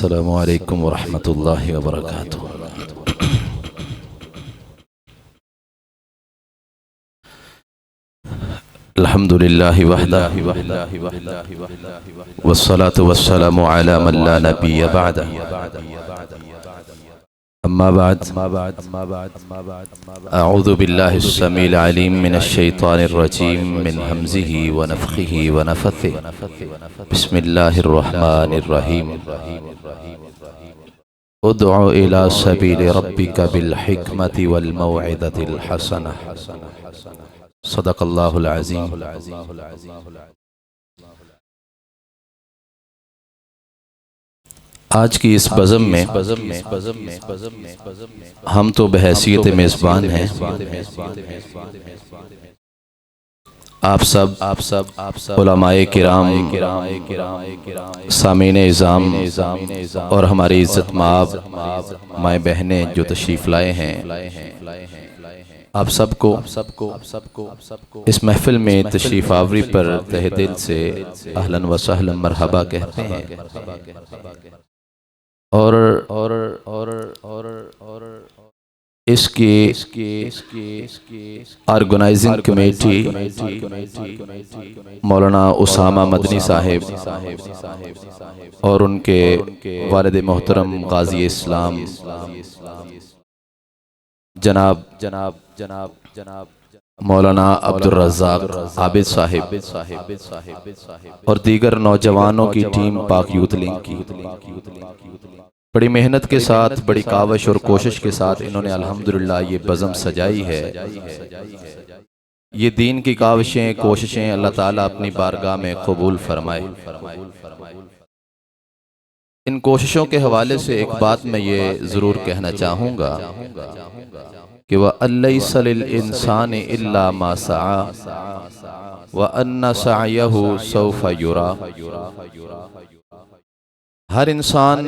अस्सलामु अलैकुम वरहमतुल्लाहि वबरकातुहू। अल्हम्दुलिल्लाहि वहदा वस्सलातु वस्सलामु अला मन ला नबिय्य बअदा। अम्मा बाद अऊज़ु बिल्लाहिस समीइल अलीम मिनश शैतानिर रजीम मिन हमज़िही व नफ़ख़िही व नफ़्ख़िही। बिस्मिल्लाहिर रहमानिर रहीम। उद्उ इला सबीलि रब्बिका बिल हिकमति वल मौइज़तिल हसनह। सदक़ल्लाहुल अज़ीम। आज की इस बज़म में हम तो बहैसियत मेज़बान हैं। आप सब उलमाए किराम, सामीने इज़ाम और हमारी इज़्ज़त माब माए बहनें जो तशरीफ़ लाए हैं, आप सबको इस महफ़िल में तशरीफ़ आवरी पर तहे दिल से अहलन व सहलन मरहबा कहते हैं। और इसकी ऑर्गेनाइजिंग कमेटी मौलाना उसामा मदनी साहिब और उनके वालिद मोहतरम गाज़ी इस्लाम जनाब मौलाना अब्दुल रज़्ज़ाक़ आबिद साहिब और दीगर नौजवानों की टीम पाक यूथ लिंक की बड़ी मेहनत के साथ, बड़ी कावश और कोशिश के साथ इन्होंने अल्हम्दुलिल्लाह ये बज़म सजाई है। ये दीन की काविशें, कोशिशें अल्लाह ताला अपनी बारगाह में कबूल फरमाए। इन कोशिशों के हवाले से एक बात मैं ये ज़रूर कहना चाहूँगा कि वह लैसा लिल इंसानि इल्ला मा सआ व अन्ना सअयहु सौफ़ युरा। हर इंसान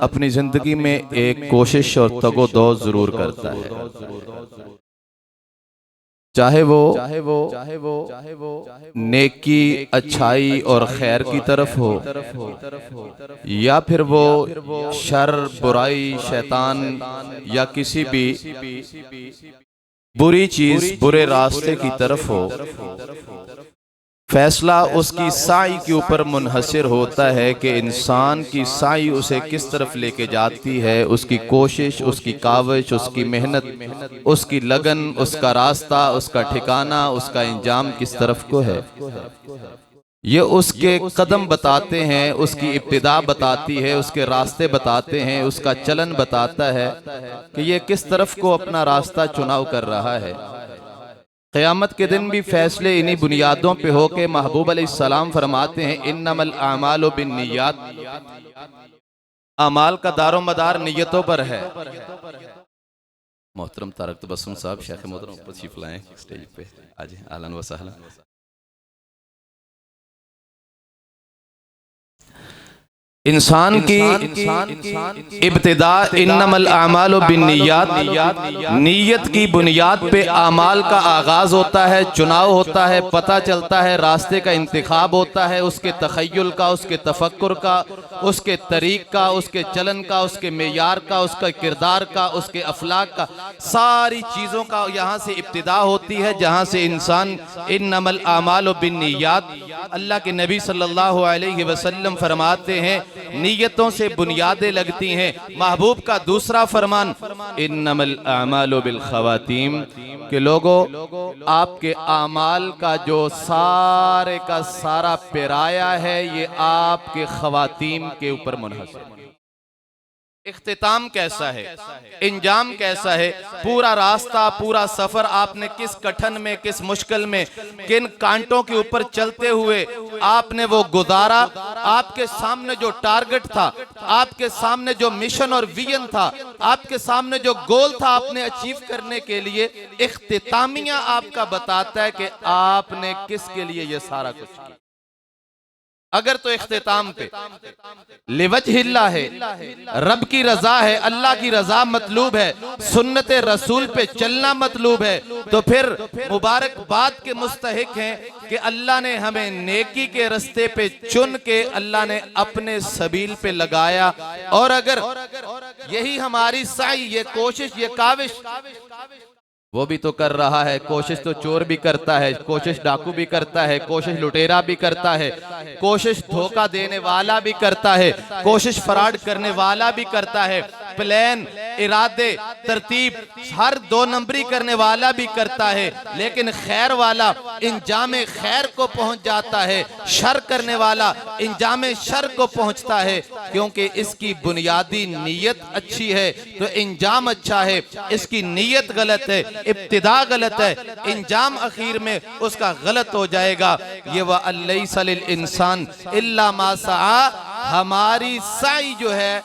अपनी जिंदगी में एक कोशिश और तगो-दो जरूर करता है, चाहे वो नेकी, अच्छाई और खैर की तरफ हो या फिर वो शर, बुराई, शैतान या किसी भी बुरी चीज, बुरे रास्ते की तरफ हो। फैसला उसकी साई के ऊपर मुनहसर होता है कि इंसान की साई उसे किस तरफ लेके जाती है। उसकी कोशिश, उसकी काविश, उसकी मेहनत, उसकी लगन, उसका रास्ता, उसका ठिकाना, उसका इंजाम किस तरफ को है। ये उसके कदम बताते हैं, उसकी इब्तिदा बताती है, उसके रास्ते बताते हैं, उसका चलन बताता है कि ये किस तरफ को अपना रास्ता चुनाव कर रहा है। क़यामत के दिन भी फैसले इन्हीं बुनियादों पे हो के महबूब अलैहिस्सलाम फरमाते हैं इन्नमल आमालु बिन्नियात, अमाल का दारो मदार नियतों पर है। मोहतरम तारक तबस्सुम साहब शेख मोहतरम ऊपर तशरीफ लाएं स्टेज पे, आज अहलन व सहलन। इंसान की इब्तिदा इन्नमल आमालु बिन्नियात, नीयत की बुनियाद पे आमाल का आगाज होता है, चुनाव होता है, पता चलता है, रास्ते का इंतखाब होता है, उसके तखय्युल का, उसके तफक्कुर का, उसके तरीक का, उसके चलन का, उसके मेयार का, उसका किरदार का, उसके अफलाक का, सारी चीज़ों का यहाँ से इब्तिदा होती है, जहाँ से इंसान इन्नमल आमालु बिन्नियात, अल्लाह के नबी सल्लल्लाहु अलैहि वसल्लम फरमाते हैं नीयतों से बुनियादें लगती हैं। महबूब का दूसरा फरमान इन्नमल आमालु बिल खवातीम, के लोगों आपके आमाल का जो सारे का सारा पेराया है ये आपके खवातीम के ऊपर मुनहसर। इख्तिताम कैसा है, इंजाम कैसा है, पूरा रास्ता, पूरा सफर आपने किस कठिन में, किस मुश्किल में, किन कांटों के ऊपर चलते हुए आपने वो गुजारा। आपके सामने जो टारगेट था, आपके सामने जो मिशन और विजन था, आपके सामने जो गोल था आपने अचीव करने के लिए, इख्तितामिया आपका बताता है कि आपने किसके लिए ये सारा कुछ किया। अगर तो इख्तिताम पे लिवजहिल्लाह है, रब की रजा है, अल्लाह की रजा मतलूब है, सुन्नत रसूल पे चलना मतलूब है, तो फिर मुबारकबाद के मुस्तहिक हैं कि अल्लाह ने हमें नेकी के रास्ते पे चुन के अल्लाह ने अपने सबील पे लगाया। और अगर यही हमारी साई, ये कोशिश, ये काविश, वो भी तो कर रहा है, कोशिश तो चोर भी करता है, कोशिश डाकू भी करता है, कोशिश लुटेरा भी करता है, कोशिश धोखा देने वाला भी करता है, कोशिश फ्रॉड करने वाला भी करता है, प्लान, इरादे, तरतीब हर 2 नंबरी करने वाला भी करता है, लेकिन खैर वाला इंजामे खैर को पहुंच जाता है, शर करने वाला इंजामे शर को पहुंचता है, क्योंकि इसकी बुनियादी नीयत अच्छी है तो इंजाम अच्छा है, इसकी नीयत गलत है, इब्तिदा गलत है, इंजाम आखिर में उसका गलत हो जाएगा। ये व लैसा लिल इंसान इल्ला मा सआ, हमारी साई जो है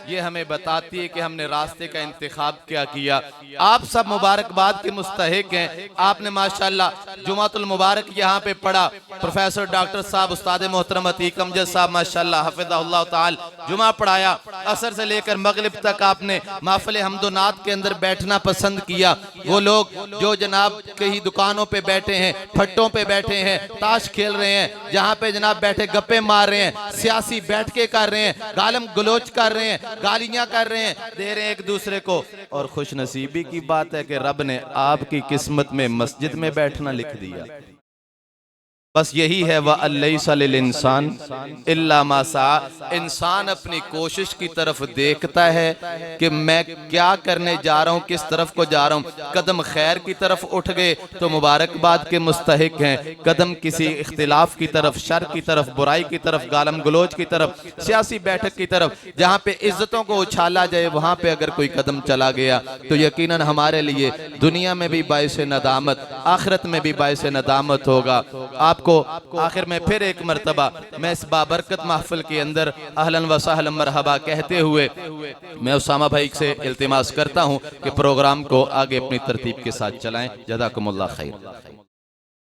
ये हमें बताती है कि हमने रास्ते का इंतखाब क्या किया। आप सब मुबारकबाद के मुस्तहिक हैं। आपने माशाल्लाह जुमातुल मुबारक यहाँ पे पढ़ा, प्रोफेसर डॉक्टर साहब उस्ताद मोहतरम अतीक अमजद साहब माशाल्लाह हफिज़हुल्लाह ताला जुमा पढ़ाया। असर से लेकर मगरिब तक आपने महफिल हम्दोनात के अंदर बैठना पसंद किया। वो लोग जो जनाब कहीं दुकानों पे बैठे हैं, फट्टों पे बैठे हैं, ताश खेल रहे हैं, जहाँ पे जनाब बैठे गप्पे मार रहे हैं, सियासी बैठके कर रहे हैं, गालम गलोच कर रहे हैं, गालियां कर रहे हैं, दे रहे हैं एक दूसरे को। और खुश नसीबी की बात है कि रब ने आपकी किस्मत में मस्जिद में बैठना लिख दिया। बस यही है वह लैसा लिल इंसान इल्ला मा सआ। इंसान अपनी कोशिश की तरफ देखता है कि मैं क्या करने जा रहा हूँ, किस तरफ को जा रहा हूँ। कदम खैर की तरफ उठ गए तो मुबारकबाद के मुस्तहिक हैं, कदम किसी इख्तिलाफ की तरफ, शर की तरफ, बुराई की तरफ, गालम गलोच की तरफ, सियासी बैठक की तरफ, जहाँ पे इज्जतों को उछाला जाए, वहाँ पे अगर कोई कदम चला गया तो यकीनन हमारे लिए दुनिया में भी बाइस नदामत, आखिरत में भी बाइस नदामत होगा। आप को आखिर में फिर एक मर्तबा मैं इस बाबरकत महफिल के अंदर अहलन व सहलन मरहबा कहते हुए मैं उसामा भाई से इल्तिमास करता हूं कि प्रोग्राम को आगे अपनी तरतीब के साथ चलाएं। जज़ाकुमुल्लाह खैर।